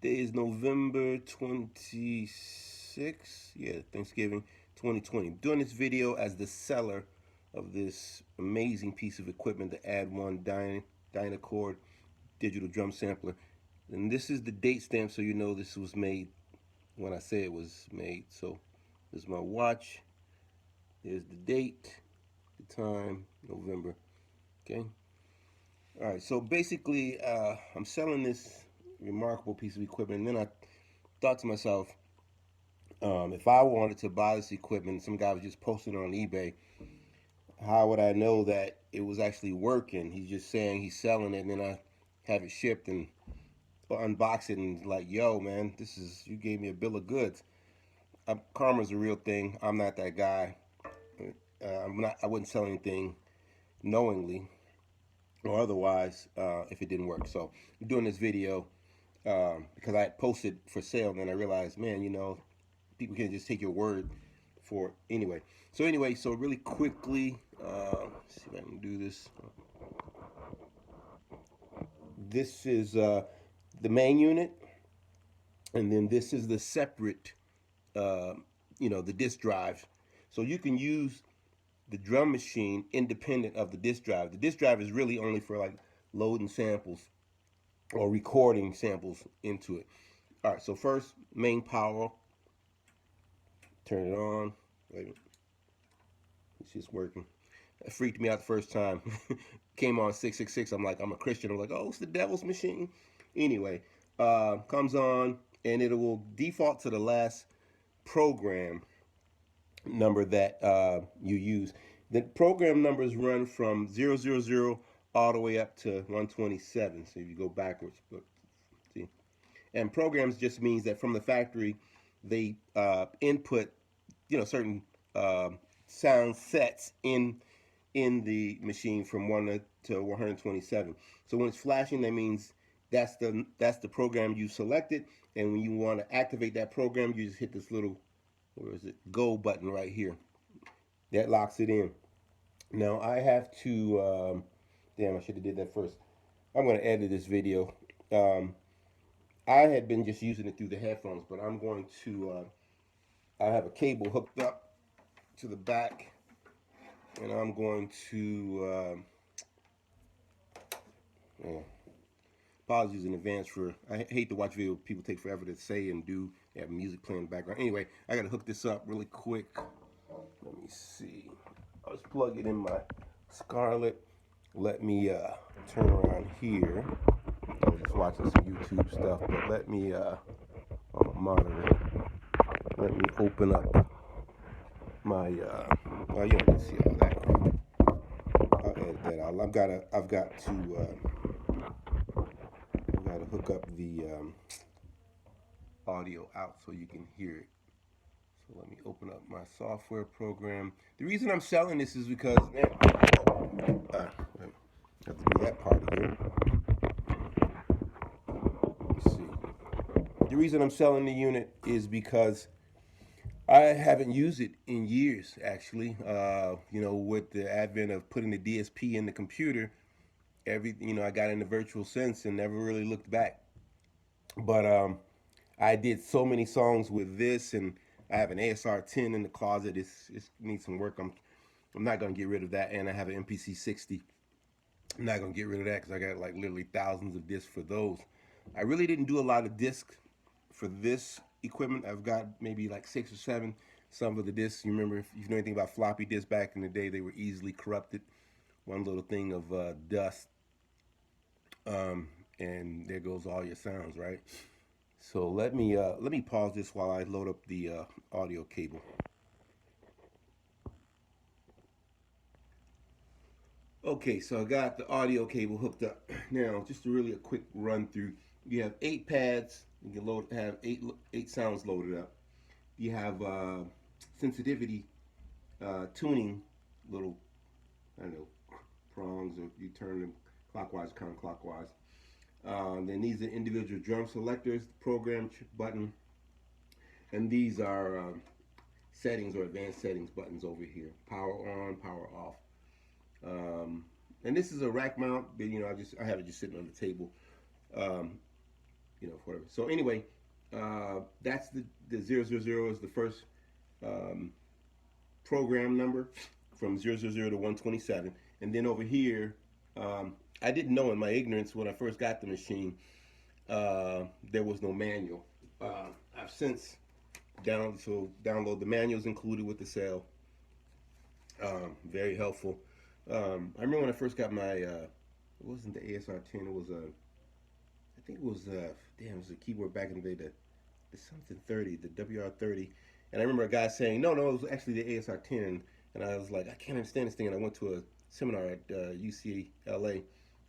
Today is November 26th, yeah, Thanksgiving 2020. I'm doing this video as the seller of this amazing piece of equipment, the ADDone DYNACORD digital drum sampler. And this is the date stamp, so you know this was made when I say it was made. So this is my watch. There's the date, the time, November. Okay. All right. So basically, I'm selling this remarkable piece of equipment, and then I thought to myself, if I wanted to buy this equipment, some guy was just posting it on eBay, how would I know that it was actually working? He's just saying he's selling it, and then I have it shipped and unbox it, and like, yo, man, you gave me a bill of goods. Karma's a real thing. I'm not that guy. I wouldn't sell anything knowingly or otherwise if it didn't work. So I'm doing this video because I had posted for sale, and then I realized, man, people can't just take your word for it. So really quickly, let's see if I can do this. This is the main unit, and then this is the separate, the disk drive. So you can use the drum machine independent of the disk drive. The disk drive is really only for like loading samples or recording samples into it. All right, so first, main power. Turn it on. Wait a minute. It's just working. It freaked me out the first time. Came on 666. I'm like, I'm a Christian. I'm like, oh, it's the devil's machine. Anyway, comes on, and it will default to the last program number that you use. The program numbers run from 000 all the way up to 127. So if you go backwards, see. And programs just means that from the factory, they input, certain sound sets in the machine from 1 to 127. So when it's flashing, that means that's the program you selected. And when you want to activate that program, you just hit this little, where is it, go button right here. That locks it in. Now I have to, damn, I should have did that first. I'm going to edit this video. I had been just using it through the headphones, but I'm going to, I have a cable hooked up to the back, and I'm going to, apologies in advance for, I hate to watch videos people take forever to say and do. They have music playing in the background. Anyway, I got to hook this up really quick. Let me see. I'll just plug it in my Scarlett. Let me turn around here. I was just watching some YouTube stuff, but let me, on a monitor, let me open up my, well, you can see all that crap. I'll edit that out. I've got to hook up the audio out so you can hear it. So let me open up my software program. The reason I'm selling this is because, man, I have to do that part again. Let's see. The reason I'm selling the unit is because I haven't used it in years, actually. With the advent of putting the DSP in the computer, I got in the virtual sense and never really looked back. But I did so many songs with this, and I have an ASR 10 in the closet. It needs some work. I'm not gonna get rid of that, and I have an MPC 60. I'm not gonna get rid of that because I got like literally thousands of discs for those. I really didn't do a lot of discs for this equipment. I've got maybe like 6 or 7. Some of the discs, you remember, if you know anything about floppy disks back in the day, they were easily corrupted. One little thing of dust, and there goes all your sounds, right? So let me pause this while I load up the audio cable. Okay, so I got the audio cable hooked up. Now, just really a quick run through. You have 8 pads. You can have eight sounds loaded up. You have sensitivity tuning little, I don't know, prongs, or you turn them clockwise, counterclockwise. Then these are individual drum selectors, program button, and these are settings or advanced settings buttons over here. Power on, power off. And this is a rack mount, but I have it just sitting on the table. whatever. So anyway, that's the 000 is the first um, program number from 000 to 127. And then over here, I didn't know in my ignorance when I first got the machine, there was no manual. I've since download the manuals included with the sale. Very helpful. I remember when I first got my, it wasn't the ASR10, it was I think it was, it was a keyboard back in the day, the something 30, the WR30. And I remember a guy saying, no, it was actually the ASR10. And I was like, I can't understand this thing. And I went to a seminar at UCLA,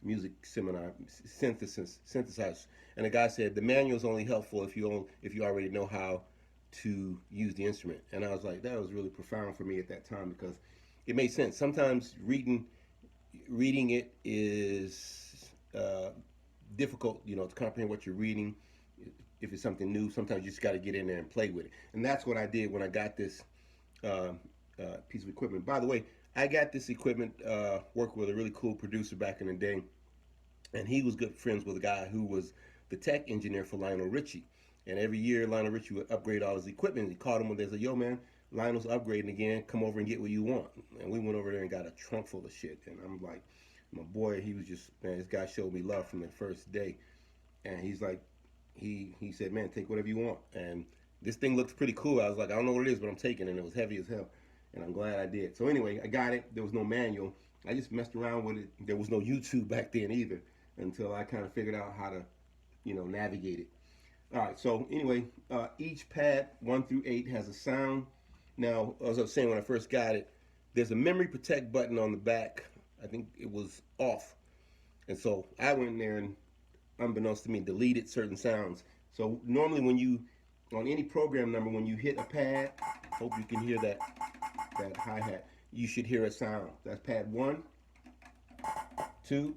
music seminar, synthesizers. And the guy said, the manual is only helpful if you already know how to use the instrument. And I was like, that was really profound for me at that time because it made sense. Sometimes reading it is difficult, to comprehend what you're reading. If it's something new, sometimes you just got to get in there and play with it. And that's what I did when I got this piece of equipment. By the way, I got this equipment working with a really cool producer back in the day, and he was good friends with a guy who was the tech engineer for Lionel Richie. And every year, Lionel Richie would upgrade all his equipment. He called him and they said, yo, man, Lionel's upgrading again. Come over and get what you want. And we went over there and got a trunk full of shit. And I'm like, my boy, he was just, man, this guy showed me love from the first day. And he's like, he said, man, take whatever you want. And this thing looks pretty cool. I was like, I don't know what it is, but I'm taking it. And it was heavy as hell. And I'm glad I did. So anyway, I got it. There was no manual. I just messed around with it. There was no YouTube back then either until I kind of figured out how to, navigate it. All right, so anyway, each pad 1 through 8 has a sound. Now, as I was saying when I first got it, there's a memory protect button on the back. I think it was off. And so I went in there and, unbeknownst to me, deleted certain sounds. So normally when you, on any program number, when you hit a pad, hope you can hear that hi-hat, you should hear a sound. That's pad 1, 2.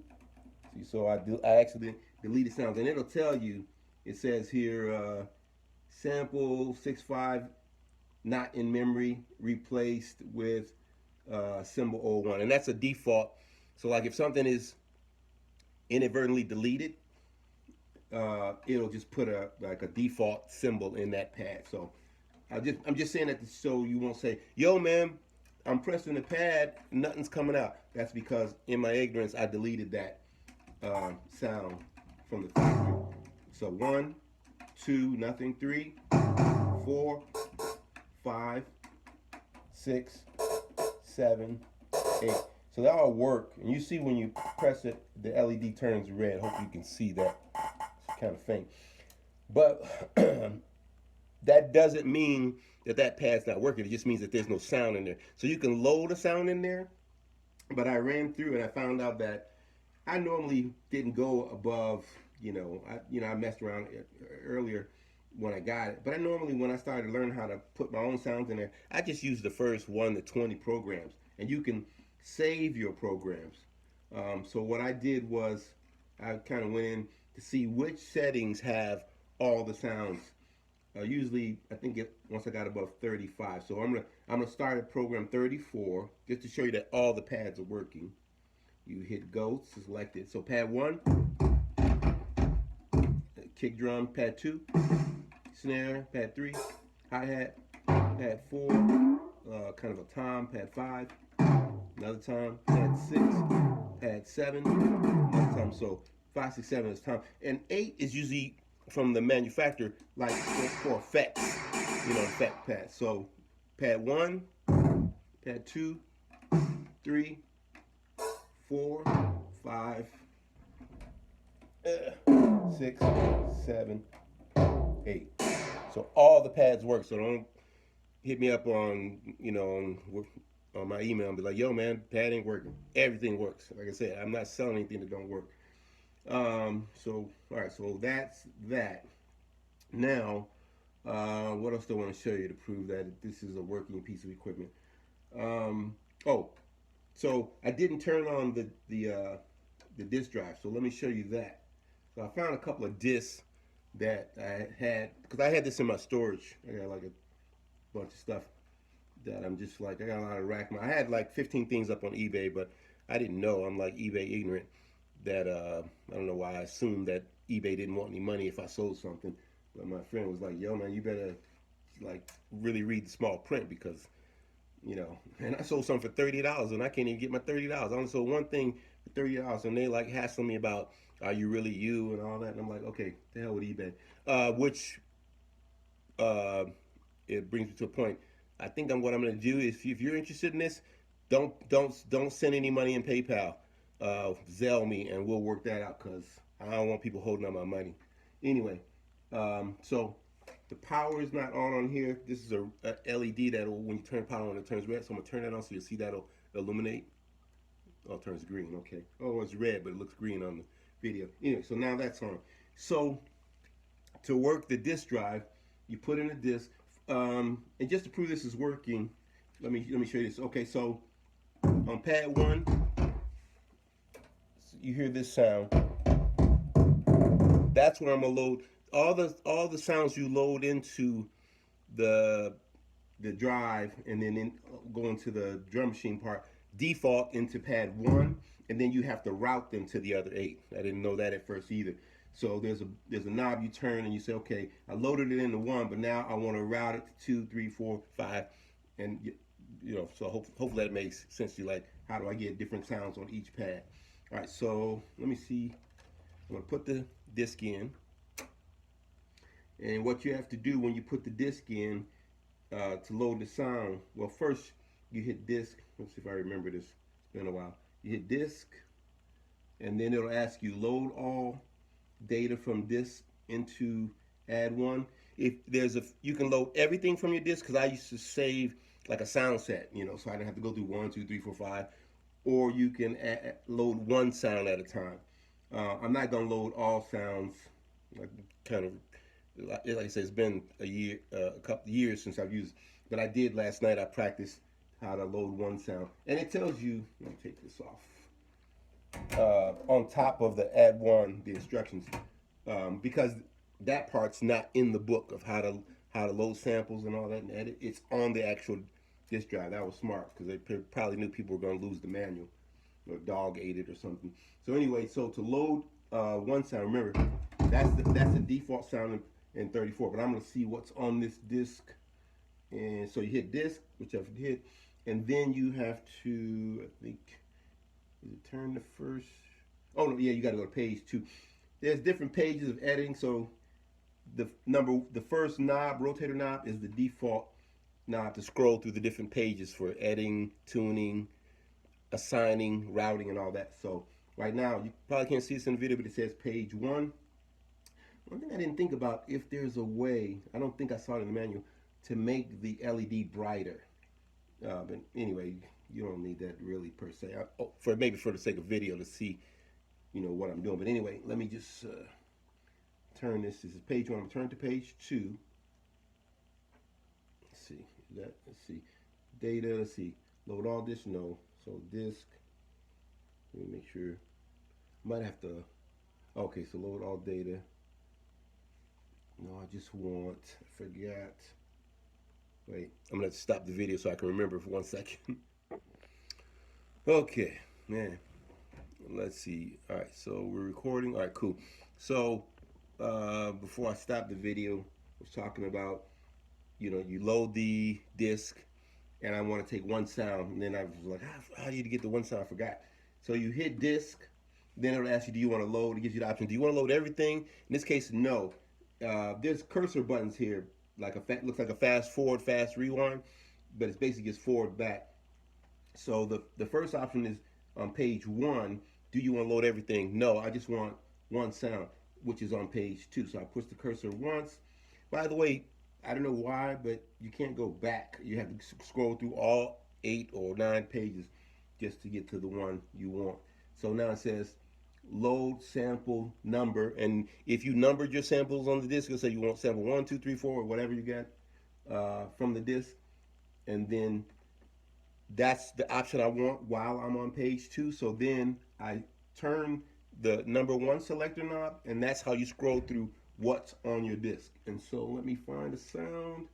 See, so I actually deleted sounds. And it'll tell you, it says here, sample 6.5 not in memory replaced with symbol 01. And that's a default. So like if something is inadvertently deleted, it'll just put a default symbol in that pad. So I'm just saying that so you won't say, yo man, I'm pressing the pad, nothing's coming out. That's because in my ignorance I deleted that sound from the factory. So 1, 2, nothing, 3, 4, 5, 6, 7, 8. So they all work. And you see when you press it, the LED turns red. Hope you can see that. It's kind of faint. But that doesn't mean that pad's not working. It just means that there's no sound in there. So you can load a sound in there. But I ran through and I found out that I normally didn't go above, I messed around earlier when I got it. But I normally, when I started learning how to put my own sounds in there, I just used the first 1 to 20 programs. And you can save your programs. So what I did was I kind of went in to see which settings have all the sounds. Usually, I think once I got above 35. So I'm gonna start at program 34 just to show you that all the pads are working. You hit go, select it. So pad 1, kick drum. Pad 2, snare. Pad 3, hi-hat. Pad 4, kind of a tom. Pad 5, another tom. Pad 6, pad 7, another tom. So 5, 6, 7 is tom. And 8 is usually from the manufacturer, like for effects, effect pads. So pad 1, pad 2, 3, 4, 5, 6, 7, 8. So all the pads work. So don't hit me up on on my email and be like, yo man, pad ain't working. Everything works. Like I said, I'm not selling anything that don't work. So all right, so that's that. Now, what else do I want to show you to prove that this is a working piece of equipment? So I didn't turn on the disk drive. So let me show you that. So I found a couple of disks that I had, because I had this in my storage. I got like a bunch of stuff that I'm just like, I got a lot of rack. I had like 15 things up on eBay, but I didn't know. I'm like eBay ignorant. That I don't know why I assumed that eBay didn't want any money if I sold something. But my friend was like, "Yo, man, you better like really read the small print because And I sold something for $30 and I can't even get my $30. I only sold one thing for $30 and they like hassling me about are you really you and all that. And I'm like, okay, the hell with eBay. Which uh, it brings me to a point. I think what I'm going to do is if you're interested in this, don't send any money in PayPal. Zelle me and we'll work that out because I don't want people holding up my money. Anyway, so the power is not on here. This is a LED that when you turn power on, it turns red. So I'm gonna turn that on so you'll see that'll illuminate. Oh, it turns green. Okay. Oh, it's red, but it looks green on the video. Anyway, so now that's on. So to work the disk drive, you put in a disk, and just to prove this is working, let me show you this. Okay, so on pad 1, you hear this sound. That's where I'm gonna load all the sounds you load into the drive, and then go into the drum machine part. Default into pad 1, and then you have to route them to the other 8. I didn't know that at first either. So there's a knob you turn and you say, okay, I loaded it into 1, but now I want to route it to 2, 3, 4, 5, and so hopefully that makes sense to you. Like, how do I get different sounds on each pad? All right, so let me see. I'm gonna put the disc in, and what you have to do when you put the disc in to load the sound. Well, first you hit disc. Let's see if I remember this. It's been a while. You hit disc, and then it'll ask you load all data from disc into ADDone. If you can load everything from your disc, because I used to save like a sound set, so I didn't have to go through 1, 2, 3, 4, 5. Or you can load one sound at a time. I'm not gonna load all sounds. Like I say, it's been a couple of years since I've used, but I did last night. I practiced how to load one sound, and it tells you. Let me take this off. On top of the ADDone, the instructions, because that part's not in the book of how to load samples and all that and edit. It's on the actual disk drive. That was smart because they probably knew people were going to lose the manual or dog ate it or something. So anyway, so to load one sound, remember that's the default sound in 34. But I'm going to see what's on this disk, and so you hit disk, whichever you hit, and then you have to, I think, is it turn the first? Oh no, yeah, you got to go to page 2. There's different pages of editing. So the first knob, rotator knob, is the default knob to scroll through the different pages for editing, tuning, assigning, routing, and all that. So right now, you probably can't see this in the video, but it says page 1. One thing I didn't think about, if there's a way, I don't think I saw it in the manual, to make the LED brighter. But anyway, you don't need that really per se. Maybe for the sake of video to see, what I'm doing. But anyway, let me just turn this. This is page 1. I'm gonna turn to page 2. Let's see. Let's see. Data. Let's see. Load all this. No. So disk. Let me make sure. Might have to. Okay. So load all data. No, I just want. I forgot. Wait. I'm gonna stop the video so I can remember for 1 second. Okay, man. Let's see. All right. So we're recording. All right. Cool. So before I stop the video, I was talking about. You load the disc, and I want to take one sound, and then I was like, how do you get the one sound? I forgot. So you hit disc, then it'll ask you, do you want to load? It gives you the option. Do you want to load everything? In this case, no. There's cursor buttons here, looks like a fast forward, fast rewind, but it's basically just forward back. So the first option is on page 1. Do you want to load everything? No, I just want one sound, which is on page 2. So I push the cursor once. By the way, I don't know why, but you can't go back. You have to scroll through all 8 or 9 pages just to get to the one you want. So now it says load sample number, and if you numbered your samples on the disk, it'll say you want sample 1, 2, 3, 4, or whatever you got from the disk, and then that's the option I want while I'm on page 2. So then I turn the number 1 selector knob, and that's how you scroll through what's on your disc. And so let me find a sound.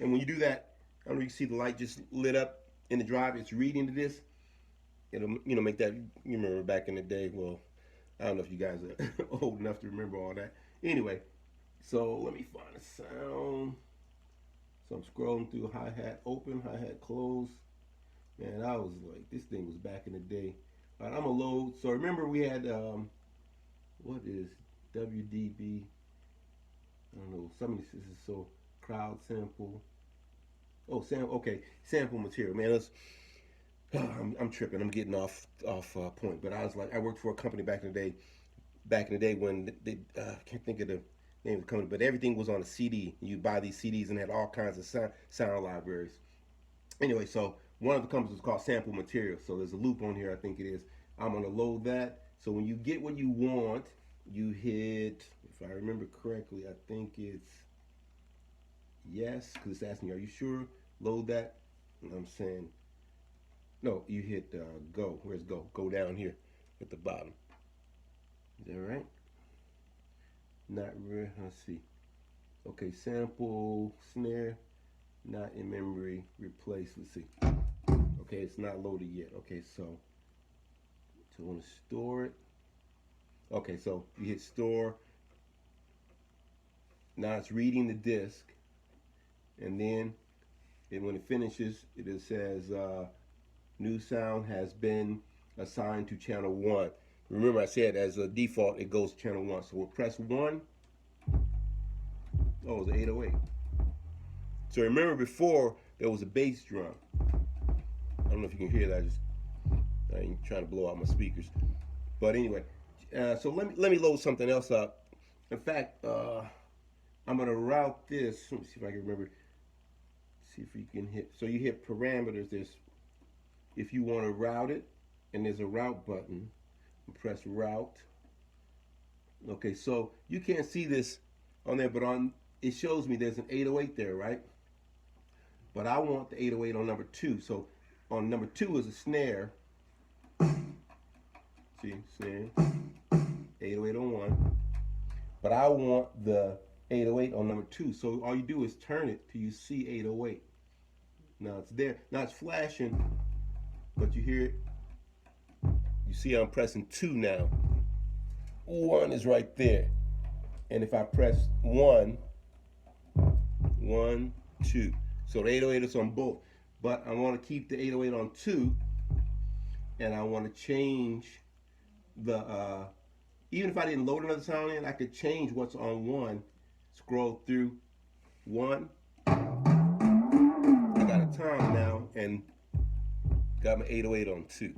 And when you do that, I don't know if you see the light just lit up in the drive. It's reading the disc. It'll make that. You remember back in the day, well, I don't know if you guys are old enough to remember all that. Anyway, so let me find a sound. So I'm scrolling through hi-hat open, hi-hat close. Man, I was like, this thing was back in the day. All right, I'm gonna load. So remember we had, what is WDB? I don't know. Some of this is so crowd sample. Oh, sample. Okay, sample material. Man, let's. I'm tripping. I'm getting off point. But I was like, I worked for a company back in the day. Back in the day when they can't think of the name of the company, but everything was on a CD. You buy these CDs and had all kinds of sound libraries. Anyway, so one of the companies is called Sample Material. So there's a loop on here. I think it is. I'm gonna load that. So when you get what you want, you hit. If I remember correctly, I think it's yes, because it's asking, are you sure? Load that. And I'm saying no. You hit go. Where's go? Go down here at the bottom. Is that right? Not real. Let's see. Okay, sample snare, not in memory. Replace. Let's see. Okay, it's not loaded yet. Okay, so I want to store it. Okay, so you hit store. Now it's reading the disk, and then when it finishes, it says new sound has been assigned to channel 1. Remember I said as a default it goes to channel 1. So we'll press 1. Oh, it's an 808. So remember before there was a bass drum. I don't know if you can hear that. I ain't trying to blow out my speakers. But anyway, so let me load something else up. In fact, I'm gonna route this. Let me see if I can remember. See if you can hit. So you hit parameters. There's if you want to route it, and there's a route button. Press route. Okay, so you can't see this on there, but on it shows me there's an 808 there, right? But I want the 808 on number 2. So on number 2 is a snare. See, snare. 808 on 1. But I want the 808 on number 2. So all you do is turn it till you see 808. Now it's there. Now it's flashing, but you hear it. You see I'm pressing 2 now. 1 is right there. And if I press 1, 1, 2. So the 808 is on both. But I want to keep the 808 on 2. And I want to change the, even if I didn't load another sound in, I could change what's on 1. Scroll through 1. I got a time now and got my 808 on 2.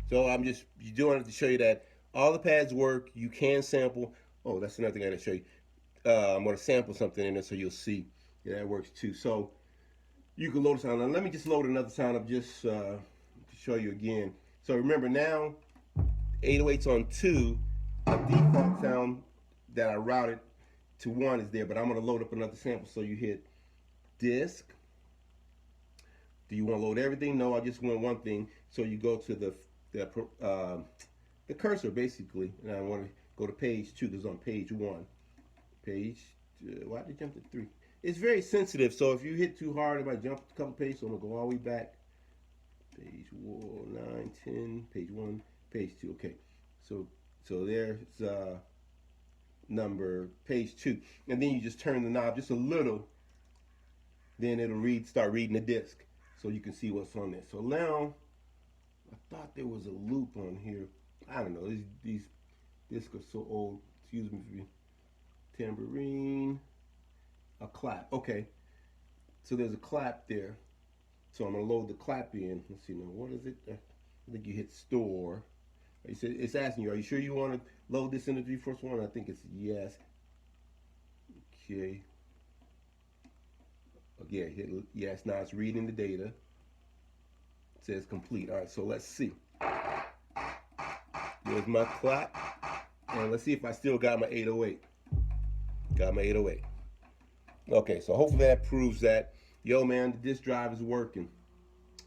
So I'm just doing it to show you that all the pads work. You can sample. Oh, that's another thing I didn't show you. I'm going to sample something in there so you'll see that works too. So you can load a sound. Now let me just load another sound up just to show you again. So remember now, 808's on 2. A default sound that I routed to 1 is there, but I'm going to load up another sample. So you hit disk. Do you want to load everything? No, I just want one thing. So you go to the cursor basically, and I want to go to page 2 because it's on page 1. Page, why did it jump to 3? It's very sensitive, so if you hit too hard, it might jump a couple pages. So I'm gonna go all the way back. Page 9, 10, page 1, page 2. Okay, so there's number page 2, and then you just turn the knob just a little. Then it'll start reading the disc, so you can see what's on there. So now. I thought there was a loop on here. I don't know. These discs are so old. Excuse me for tambourine. A clap. Okay. So there's a clap there. So I'm gonna load the clap in. Let's see now. What is it? I think you hit store. It's asking you, are you sure you want to load this in the 3-4-1? I think it's yes. Okay. Okay. Hit yes. Now it's reading the data. Says complete. All right, so let's see. Here's my clap, and let's see if I still got my 808. Got my 808. Okay, so hopefully that proves that, yo man, the disk drive is working.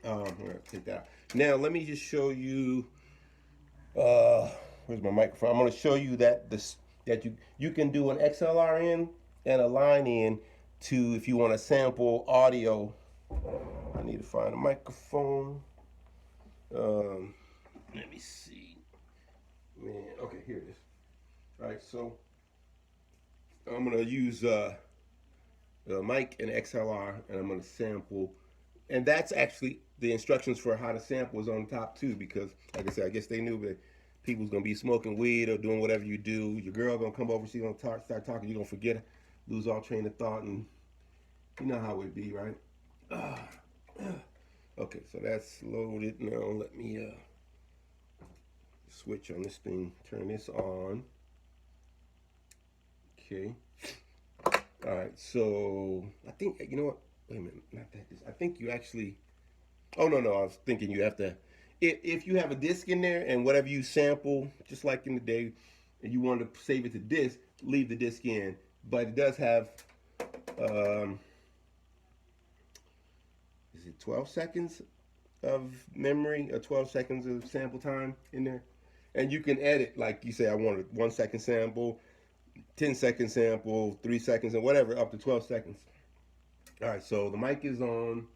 All right, take that out. Now let me just show you. Where's my microphone? I'm going to show you that you can do an XLR in and a line in to if you want to sample audio. I need to find a microphone. Let me see. Man, okay, here it is. All right, so I'm gonna use mic and XLR, and I'm gonna sample. And that's actually the instructions for how to sample is on top too, because like I said, I guess they knew that people's gonna be smoking weed or doing whatever you do. Your girl gonna come over, she's gonna start talking, you're gonna forget, lose all train of thought, and you know how it be, right? Okay, so that's loaded now. Let me switch on this thing, turn this on. Okay. All right, so I think, you know what? Wait a minute, not that. I think you actually. Oh no, no, I was thinking you have to. If you have a disc in there and whatever you sample, just like in the day, and you want to save it to disc, leave the disc in. But it does have, um, is it 12 seconds of memory or 12 seconds of sample time in there? And you can edit, like you say, I want a 1 second sample, 10 second sample, 3 seconds, and whatever, up to 12 seconds. All right, so the mic is on.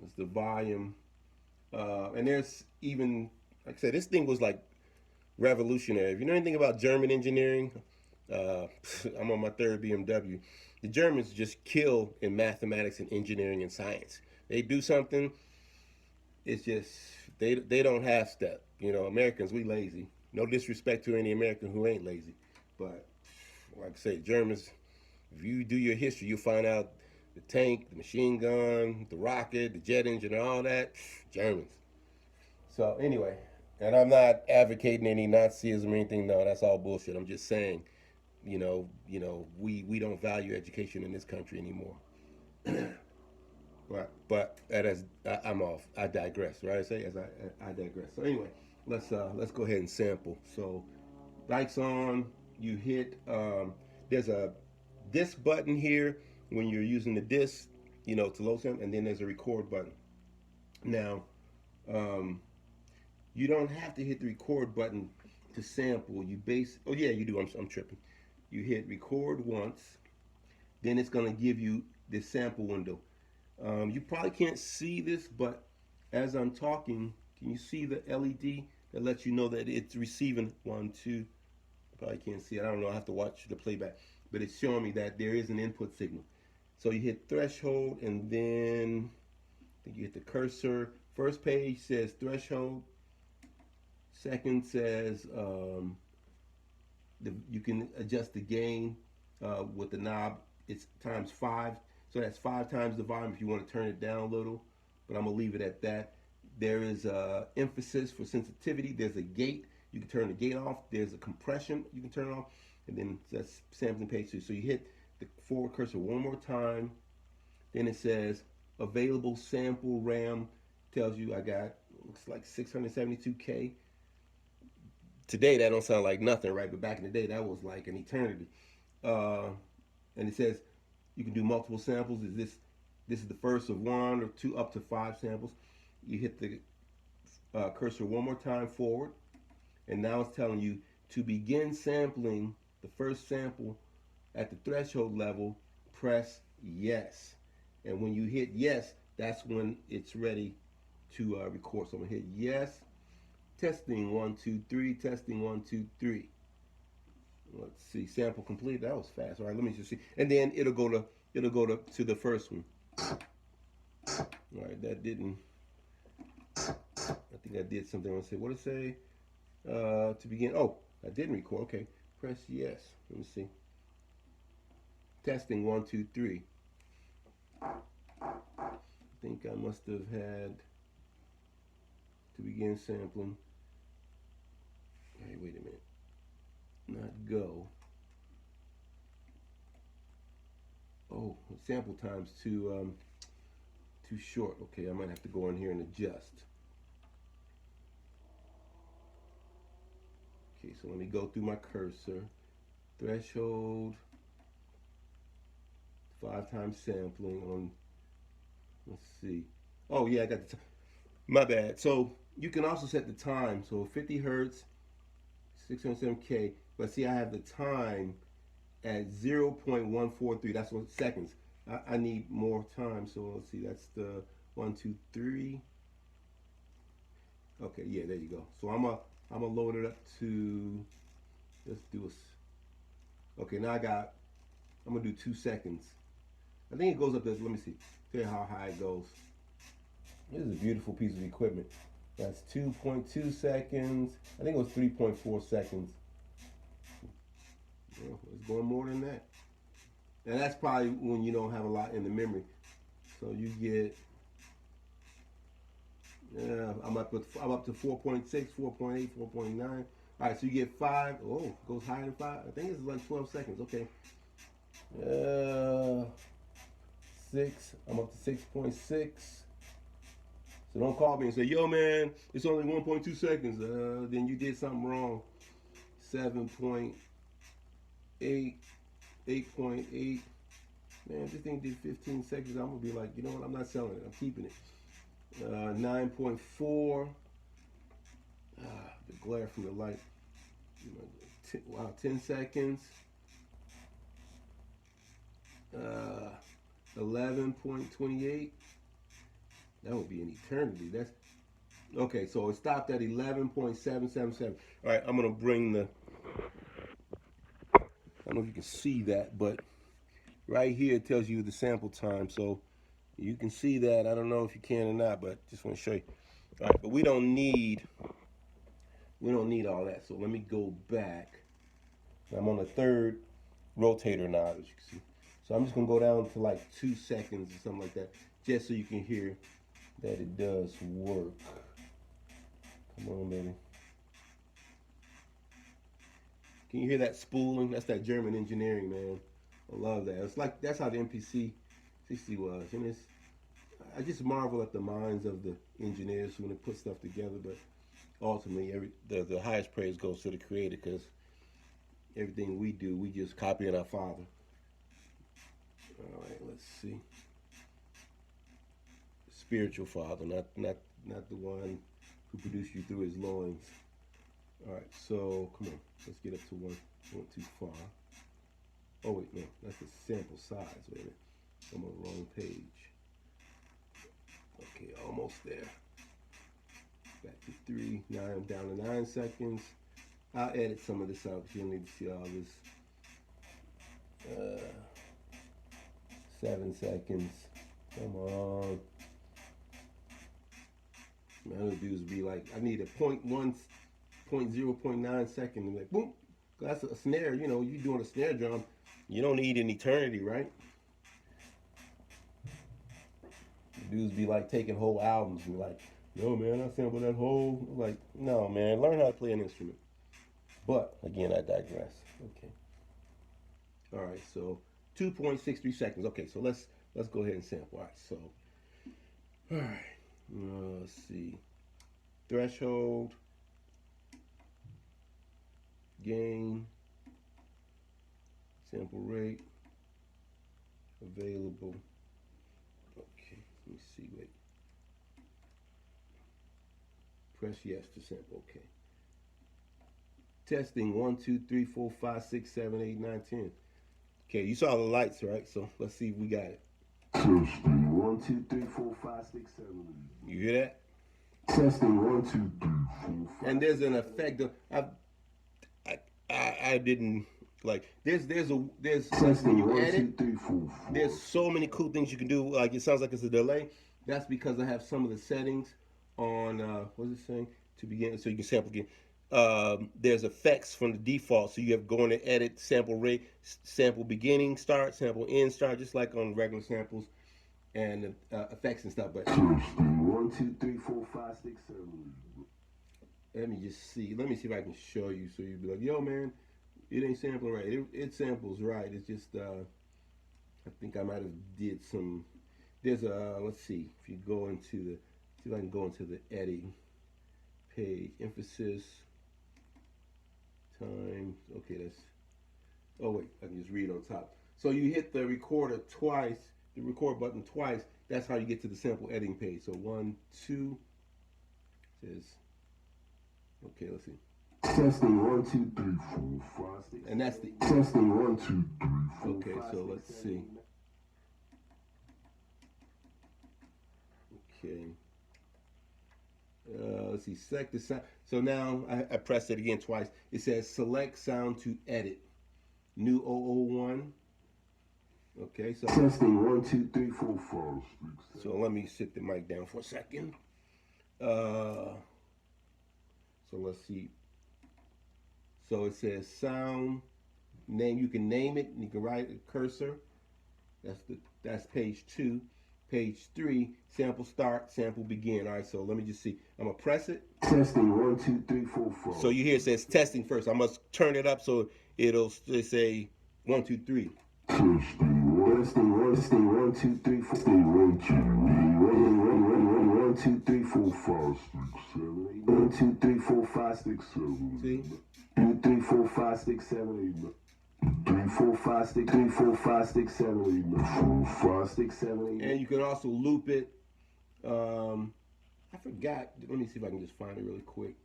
It's the volume. And there's even, like I said, this thing was like revolutionary. If you know anything about German engineering, uh, I'm on my third BMW. The Germans just kill in mathematics and engineering and science. They do something, it's just they don't have step. You know, Americans, we lazy. No disrespect to any American who ain't lazy, but like I say, Germans. If you do your history, you'll find out the tank, the machine gun, the rocket, the jet engine, and all that. Germans. So anyway, and I'm not advocating any Nazism or anything. No, that's all bullshit. I'm just saying, we don't value education in this country anymore. But that is, I'm off. I digress. Right? I say as I digress. So anyway, let's go ahead and sample. So lights on. You hit. There's a disc button here when you're using the disc, to load sample, and then there's a record button. Now, um, you don't have to hit the record button to sample. Oh yeah, you do. I'm tripping. You hit record once, then it's gonna give you this sample window. You probably can't see this, but as I'm talking, can you see the LED that lets you know that it's receiving one, two? Probably can't see it. I don't know. I have to watch the playback, but it's showing me that there is an input signal. So you hit threshold, and then I think you hit the cursor. First page says threshold. Second says you can adjust the gain with the knob. It's times 5, so that's 5 times the volume if you want to turn it down a little. But I'm gonna leave it at that. There is emphasis for sensitivity. There's a gate. You can turn the gate off. There's a compression. You can turn it off, and then that's sampling page 2. So you hit the forward cursor one more time. Then it says available sample RAM. Tells you I got, looks like 672K. Today that don't sound like nothing, right? But back in the day, that was like an eternity. Uh, and it says you can do multiple samples. This is the first of 1 or 2 up to 5 samples. You hit the cursor one more time forward, and now it's telling you to begin sampling the first sample at the threshold level. Press yes, and when you hit yes, that's when it's ready to record. So I'm gonna hit yes. Testing 1 2 3. Testing 1 2 3. Let's see. Sample complete. That was fast. All right. Let me just see. And then it'll go to the first one. All right. That didn't. I think I did something. I want to say. What did it say? To begin. Oh, I didn't record. Okay. Press yes. Let me see. Testing 1 2 3. I think I must have had to begin sampling. Hey, wait a minute. Not go. Oh, sample time's too short. Okay, I might have to go in here and adjust. Okay, so let me go through my cursor. Threshold. 5 times sampling on. Let's see. Oh yeah, I got the. My bad. So you can also set the time. So 50 hertz, 607K. But see, I have the time at 0.143. That's what seconds. I need more time. So let's see. That's the 1 2 3. Okay, yeah, there you go. So I'm gonna I'm gonna load it up to, let's do a, okay, now I'm gonna do 2 seconds. I think it goes up to, let me see, tell you how high it goes. This is a beautiful piece of equipment. That's 2.2 seconds. I think it was 3.4 seconds. Well, it's going more than that. And that's probably when you don't have a lot in the memory. So you get, I'm up to 4.6, 4.8, 4.9. All right, so you get 5. Oh, it goes higher than 5. I think it's like 12 seconds. Okay. 6. I'm up to 6.6. So don't call me and say, yo, man, it's only 1.2 seconds. Then you did something wrong. 7.8, 8.8. Man, if this thing did 15 seconds, I'm going to be like, you know what, I'm not selling it. I'm keeping it. 9.4. The glare from the light. Wow, 10 seconds. 11.28. That would be an eternity. That's okay. So it stopped at 11.777. All right, I'm gonna bring the. I don't know if you can see that, but right here it tells you the sample time. So you can see that. I don't know if you can or not, but just want to show you. All right, but we don't need all that. So let me go back. I'm on the 3rd rotator now, as you can see. So I'm just gonna go down to like 2 seconds or something like that, just so you can hear that it does work. Come on, baby. Can you hear that spooling? That's that German engineering, man. I love that. It's like, that's how the MPC 60 was. And it's, I just marvel at the minds of the engineers when they put stuff together, but ultimately the highest praise goes to the creator, because everything we do, we just copying our father. All right, let's see. Spiritual father, not the one who produced you through his loins. All right, so come on, let's get up to one. Went too far. Oh wait, no, that's the sample size. Wait a minute, I'm on the wrong page. Okay, almost there. Back to 3. Now I'm down to 9 seconds. I'll edit some of this out because you'll need to see all this. 7 seconds. Come on. Man, other dudes be like, I need a 0.1, 0.9 second. And like, boom, that's a snare. You know, you doing a snare drum, you don't need an eternity, right? Dudes be like taking whole albums and like, yo, man, I sampled that whole. Like, no, man, learn how to play an instrument. But again, I digress. Okay. All right, so 2.63 seconds. Okay, so let's go ahead and sample. All right, so, all right, let's see. Threshold, gain, sample rate, available. Okay, let me see. Wait. Press yes to sample. Okay. Testing 1, 2, 3, 4, 5, 6, 7, 8, 9, 10. Okay, you saw the lights, right? So let's see if we got it. Testing 1, 2, 3, 4, 5, 6, 7. You hear that? Testing 1, 2, 3, 4, 5. And there's an effect. I didn't like. There's when you edit. There's so many cool things you can do. Like, it sounds like it's a delay. That's because I have some of the settings on. What's it saying? To begin, so you can sample again. There's effects from the default, so you have to go in and edit sample rate, sample beginning start, sample end start, just like on regular samples, and effects and stuff. But 1, 2, 3, 4, 5, 6, 7. Let me just see. Let me see if I can show you, so you'd be like, yo, man, it ain't sampling right. It samples right. It's just I think I might have did some. There's a, let's see if you go into the, see if I can go into the editing page, emphasis. Time. Okay, that's. Oh wait, I can just read on top. So you hit the recorder twice, the record button twice. That's how you get to the sample editing page. So 1, 2. Says. Okay, let's see. Testing 1, 2, 3, 4, 5, 6. And that's the testing 1, 2, 3, 4. Okay, so let's see. Okay. Let's see, select the sound. So now I pressed it again twice. It says select sound to edit. New 001. Okay, so testing 1 2 3 4 5 6 so let me sit the mic down for a second. So let's see. So it says sound name. You can name it. You can write a cursor. That's page 2. Page 3, sample start, sample begin. All right, so let me just see. I'm gonna press it. testing 1 2 3 4 5. So you hear it says testing first. I must turn it up so it'll say 1 2 3. Testing 1 2 3 4 1 2 3 4 5 6 7 8 1 2 3 4 5 6 7 See? 2 3 4 5 6 7 8 3 4 5 6 3 4 5 6 7 8 4 5 6 7 8. And you can also loop it. I forgot. Let me see if I can just find it really quick.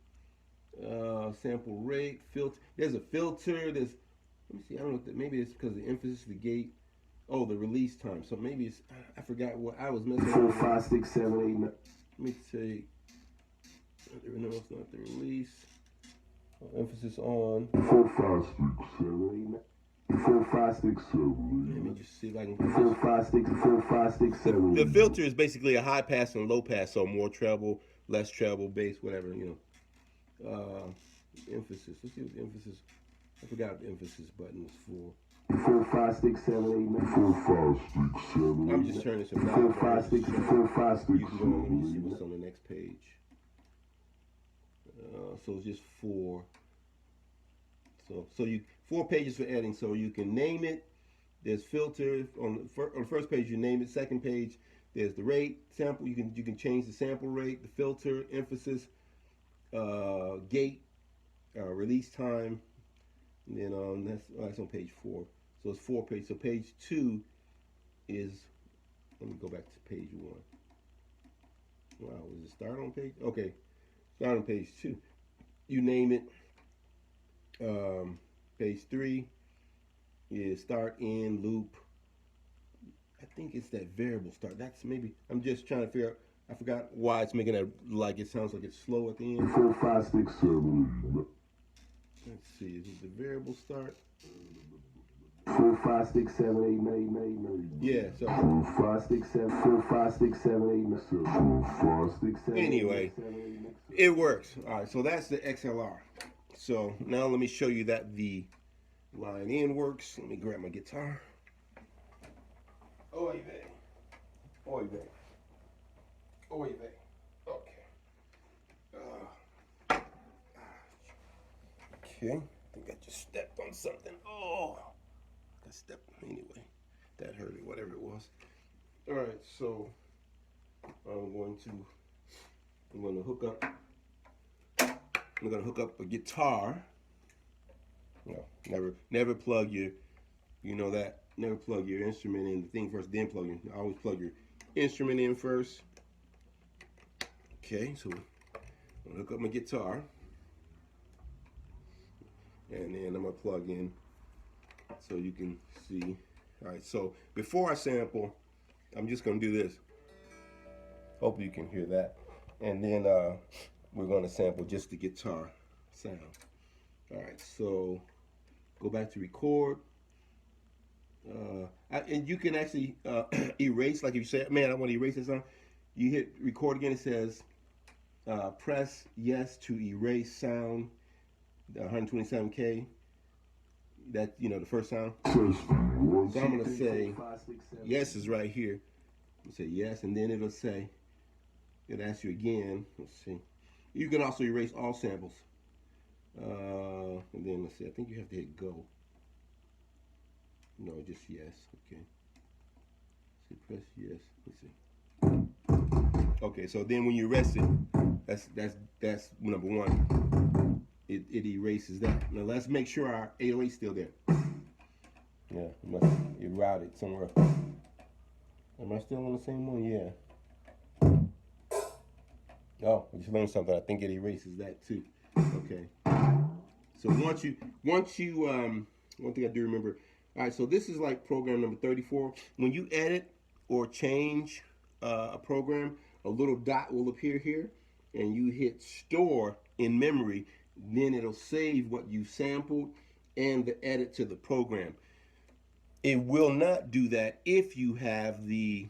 Sample rate, filter. There's a filter. Let me see. I don't know. Maybe it's because of the emphasis, the gate. Oh, the release time. So maybe it's. I forgot what I was messing 4 with. 5 6 7 8. Let me say. No, it's not the release. Emphasis on. 4 5 6 7 8. 4 5 6 7 Let me just see if I can. 4 5 6 4 5 6 7. The filter is basically a high pass and low pass, so more treble, less treble, bass, whatever, you know. Emphasis. Let's see what the emphasis. I forgot what the emphasis button is for. 4 5 6 7 8. 4 5 6 7 8. I'm just turning this around. 4 5 6 4 5 6 You can go on and see what's on the next page. So it's just 4. So you 4 pages for editing. So you can name it. There's filter on the first page. You name it. Second page, there's the rate sample. You can change the sample rate, the filter, emphasis, gate, release time. And then that's on page 4. So it's 4 pages. So page 2 is. Let me go back to page 1. Wow, was it start on page? Okay, start on page 2. You name it. Page 3 is start, end, loop. I think it's that variable start. That's maybe, I'm just trying to figure out, I forgot why it's making it like it sounds like it's slow at the end. 4 5 6 7 Let's see, is it the variable start? 4 5 6 7 8 9 Yeah, so 4 5 6 7 4 5 6 7 8 4 5 6 7 anyway, it works. All right, so that's the XLR. So now let me show you that the line in works. Let me grab my guitar. Oy vey. Oy vey. Oy vey. Okay. Okay. I think I just stepped on something. Oh. I stepped. Anyway. That hurt it, whatever it was. All right, so I'm going to hook up. I'm going to hook up a guitar. No, never plug your, you know that, never plug your instrument in the thing first, then plug in. Always plug your instrument in first. Okay, so I'm going to hook up my guitar. And then I'm going to plug in so you can see. All right, so before I sample, I'm just going to do this. Hopefully you can hear that. And then we're going to sample just the guitar sound. All right, so go back to record. And you can actually erase, like if you say, man, I want to erase this song. You hit record again, it says press yes to erase sound, 127K. That, you know, the first sound. So I'm going to say, yes is right here. You say yes, and then it'll say, it'll ask you again. Let's see. You can also erase all samples. And then let's see, I think you have to hit go. No, just yes. Okay. So press yes. Let's see. Okay, so then when you erase it, that's number 1. It erases that. Now let's make sure our 808 is still there. Yeah, it routed somewhere. Am I still on the same one? Yeah. Oh, I just learned something. I think it erases that too. Okay. So once you one thing I do remember. All right, so this is like program number 34. When you edit or change a program, a little dot will appear here. and you hit store in memory, then it'll save what you sampled and the edit to the program. It will not do that if you have the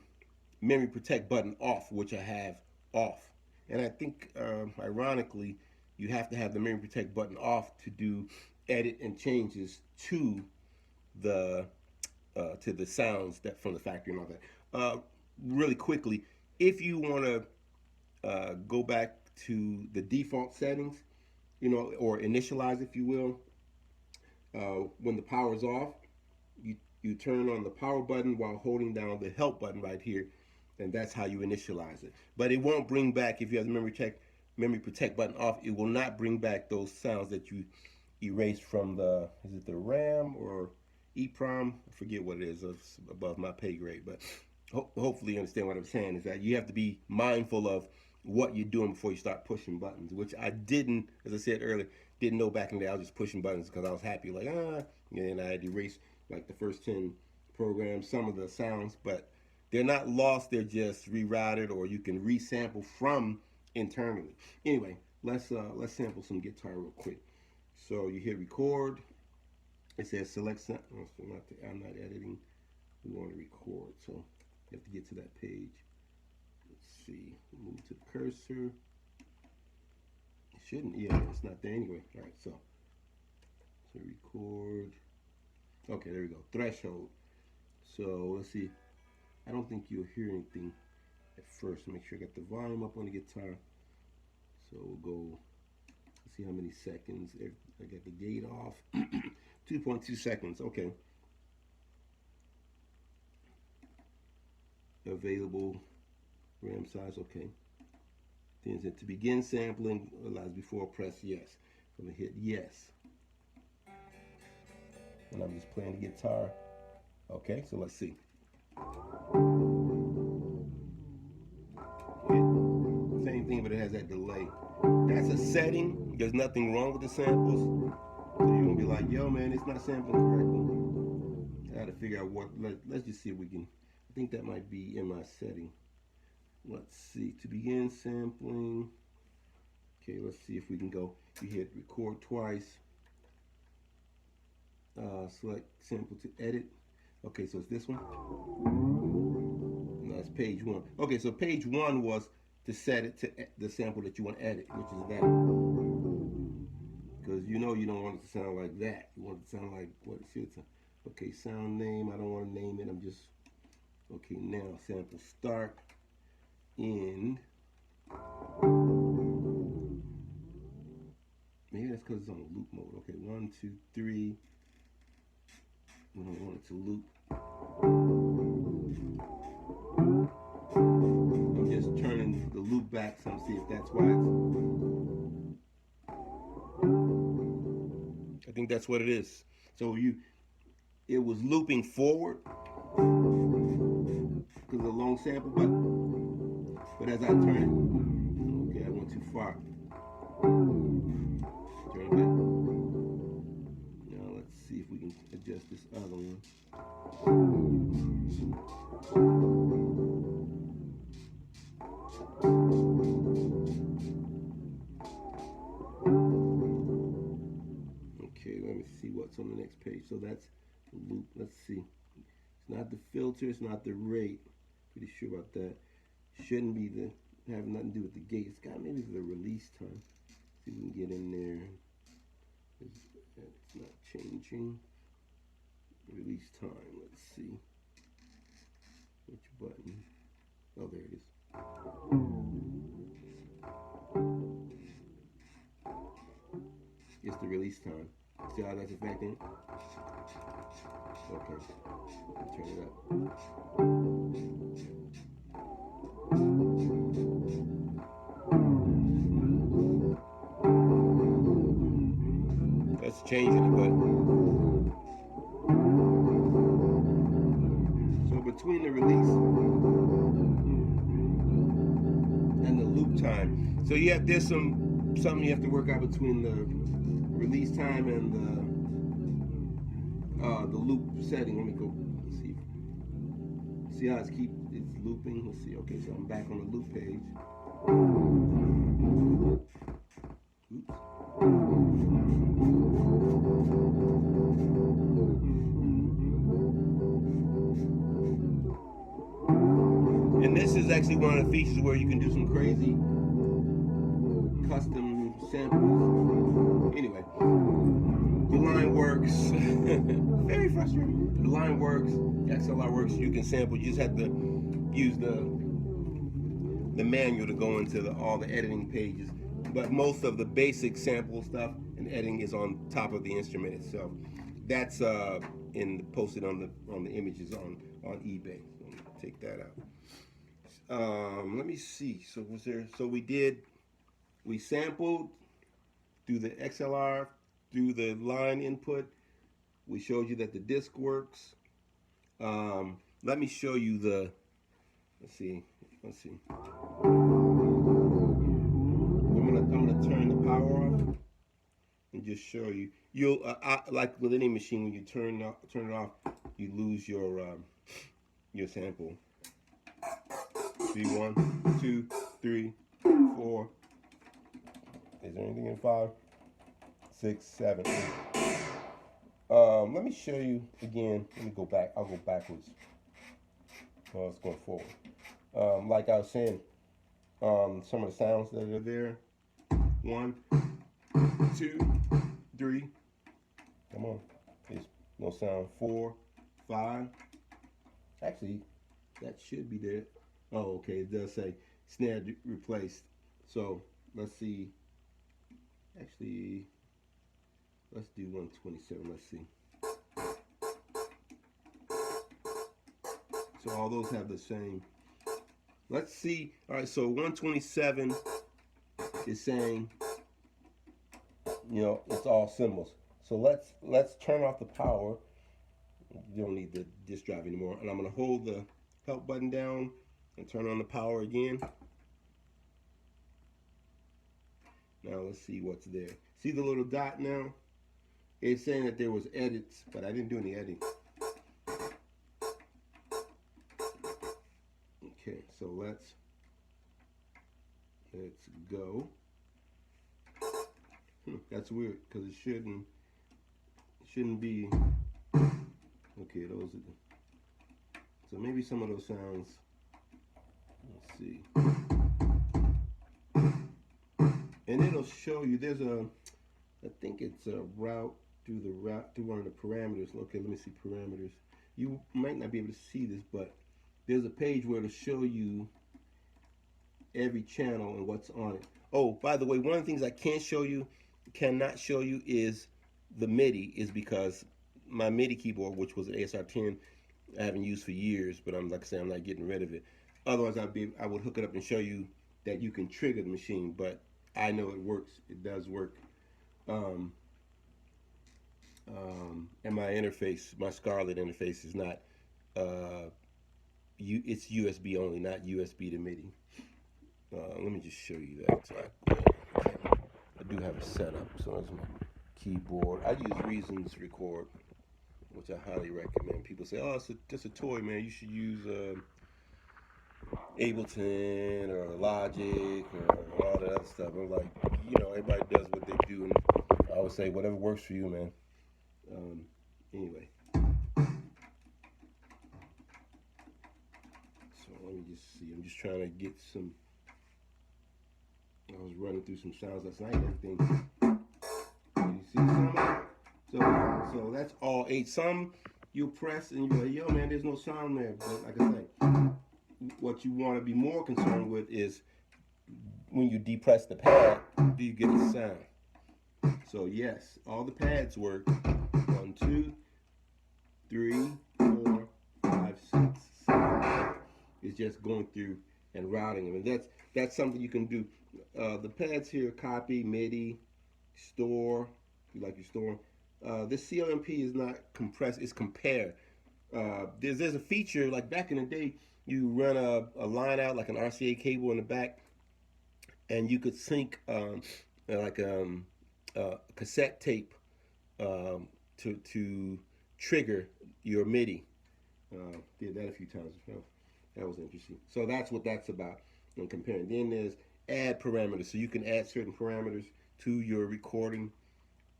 memory protect button off, which I have off. And I think, ironically, you have to have the memory protect button off to do edit and changes the to the sounds that from the factory and all that. Really quickly, if you want to go back to the default settings, or initialize, if you will, when the power is off, you turn on the power button while holding down the help button right here, and that's how you initialize it. But it won't bring back, if you have the memory protect button off, it will not bring back those sounds that you erased from is it the RAM or EEPROM? I forget what it is. It's above my pay grade, but hopefully you understand what I'm saying, is that you have to be mindful of what you're doing before you start pushing buttons, which I didn't, as I said earlier, didn't know back in the day. I was just pushing buttons because I was happy, like, and I had erased like the first 10 programs, some of the sounds, but they're not lost, they're just rerouted, or you can resample from internally. Anyway, let's sample some guitar real quick. So you hit record. It says select sound. Oh, so I'm not editing. We want to record, so you have to get to that page. Let's see. Move to the cursor. It shouldn't. Yeah, it's not there anyway. All right, so record. Okay, there we go. Threshold. So let's see. I don't think you'll hear anything at first. Make sure I got the volume up on the guitar. So we'll go. Let's see how many seconds. I got the gate off. 2.2 seconds. Okay. Available RAM size. Okay. Then to begin sampling allows before press yes. I'm gonna hit yes. And I'm just playing the guitar. Okay, so let's see. Same thing, but it has that delay. That's a setting. There's nothing wrong with the samples. So you're gonna be like, yo man, it's not sampling correctly. I gotta figure out what, let's just see if we can, I think that might be in my setting. Let's see, to begin sampling. Okay, let's see if we can go. You hit record twice. Select sample to edit. Okay, so it's this one. No, it's page 1. Okay, so page 1 was to set it to the sample that you want to edit, which is that. Because you don't want it to sound like that. You want it to sound like what it should sound. Okay, sound name. I don't want to name it. I'm just, okay, now sample start, end. Maybe that's because it's on loop mode. Okay, 1, 2, 3. We don't want it to loop. I'm just turning the loop back so I'm see if that's why I think that's what it is. So it was looping forward because of the long sample, but as I turn it, okay, I went too far. Turn it back. Now let's see if we can adjust this other one. Okay, let me see what's on the next page. So that's the loop. Let's see. It's not the filter, it's not the rate. Pretty sure about that. Shouldn't be having nothing to do with the gate. It's got maybe the release time. See if we can get in there. It's not changing. Release time. Let's see. Which button? Oh, there it is. It's the release time. See how that's affecting? Okay. Turn it up. That's changing it, but so between the release and the loop time, so there's something you have to work out between the release time and the loop setting. Let me go see how it's looping. Let's see. Okay, so I'm back on the loop page. is actually one of the features where you can do some crazy custom samples. Anyway, the line works. Very frustrating. The line works. XLR works. You can sample. You just have to use the manual to go into all the editing pages. But most of the basic sample stuff and editing is on top of the instrument itself. That's posted on the images on eBay. So let me take that out. Let me see. So was there? So we sampled through the XLR, through the line input. We showed you that the disc works. Let me show you the. Let's see. I'm gonna turn the power off and just show you. You'll like with any machine, when you turn it off, you lose your sample. See, 1, 2, 3, 4. Is there anything in 5, 6, 7, 8? Let me show you again. Let me go back. I'll go backwards. Well, let's go forward. Like I was saying, some of the sounds that are there. 1, 2, 3. Come on. There's no sound. 4, 5. Actually, that should be there. Oh, okay. It does say snare replaced. So let's see. Actually, let's do 127. Let's see. So all those have the same. Let's see. All right. So 127 is saying, it's all cymbals. So let's turn off the power. You don't need the disk drive anymore. And I'm gonna hold the help button down and turn on the power again. Now let's see what's there. See the little dot now? It's saying that there was edits, but I didn't do any editing. Okay, so let's go. That's weird because it shouldn't be. Okay, those are so maybe some of those sounds. Let's see. And it'll show you there's I think it's a route through one of the parameters. Okay, let me see parameters. You might not be able to see this, but there's a page where it'll show you every channel and what's on it. Oh, by the way, one of the things I cannot show you is the MIDI, is because my MIDI keyboard, which was an ASR10, I haven't used for years, but like I say, I'm not getting rid of it. Otherwise, I would hook it up and show you that you can trigger the machine, but I know it works. It does work. And my interface, my Scarlett interface, is not. It's USB only, not USB to MIDI. Let me just show you that. So I do have a setup. So that's my keyboard. I use Reasons Record, which I highly recommend. People say, "Oh, it's just a toy, man. You should use Ableton or Logic or all that other stuff." I'm like, everybody does what they do, and I always say, whatever works for you, man. Anyway, so let me just see. I'm just trying to get some. I was running through some sounds last night and everything. You see some of it? So that's all 8. Some you'll press and you're like, yo, man, there's no sound there. But like I say, what you want to be more concerned with is when you depress the pad, do you get the sound? So yes, all the pads work. 1, 2, 3, 4, 5, 6, 7. It's just going through and routing them, and that's something you can do. The pads here: copy, MIDI, store. If you like your store. This CLMP is not compress, it's compare. There's a feature, like back in the day, you run a line out like an RCA cable in the back, and you could sync cassette tape to trigger your MIDI. Did that a few times. That was interesting. So that's what that's about when comparing. Then there's add parameters. So you can add certain parameters to your recording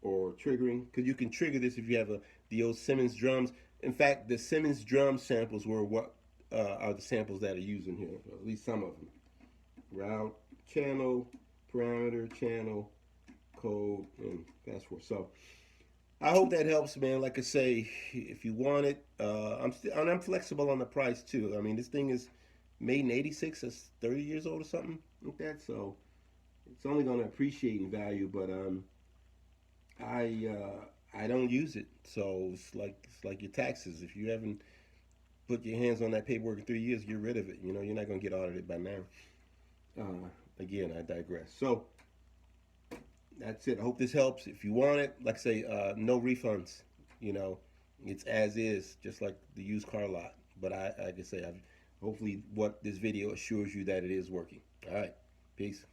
or triggering, because you can trigger this if you have the old Simmons drums. In fact, the Simmons drum samples were what are the samples that are used in here, or at least some of them. Route, channel, parameter, channel, code, and password. So I hope that helps, man. Like I say, if you want it, I'm flexible on the price too. I mean, this thing is made in '86. It's 30 years old or something like that. So it's only going to appreciate in value. But I don't use it, so it's like your taxes. If you haven't put your hands on that paperwork in 3 years, get rid of it. You know, you're not going to get audited by now. Again, I digress. So that's it. I hope this helps. If you want it, like I say, no refunds. You know, it's as is, just like the used car lot. But like I say, hopefully what this video assures you that it is working. All right, peace.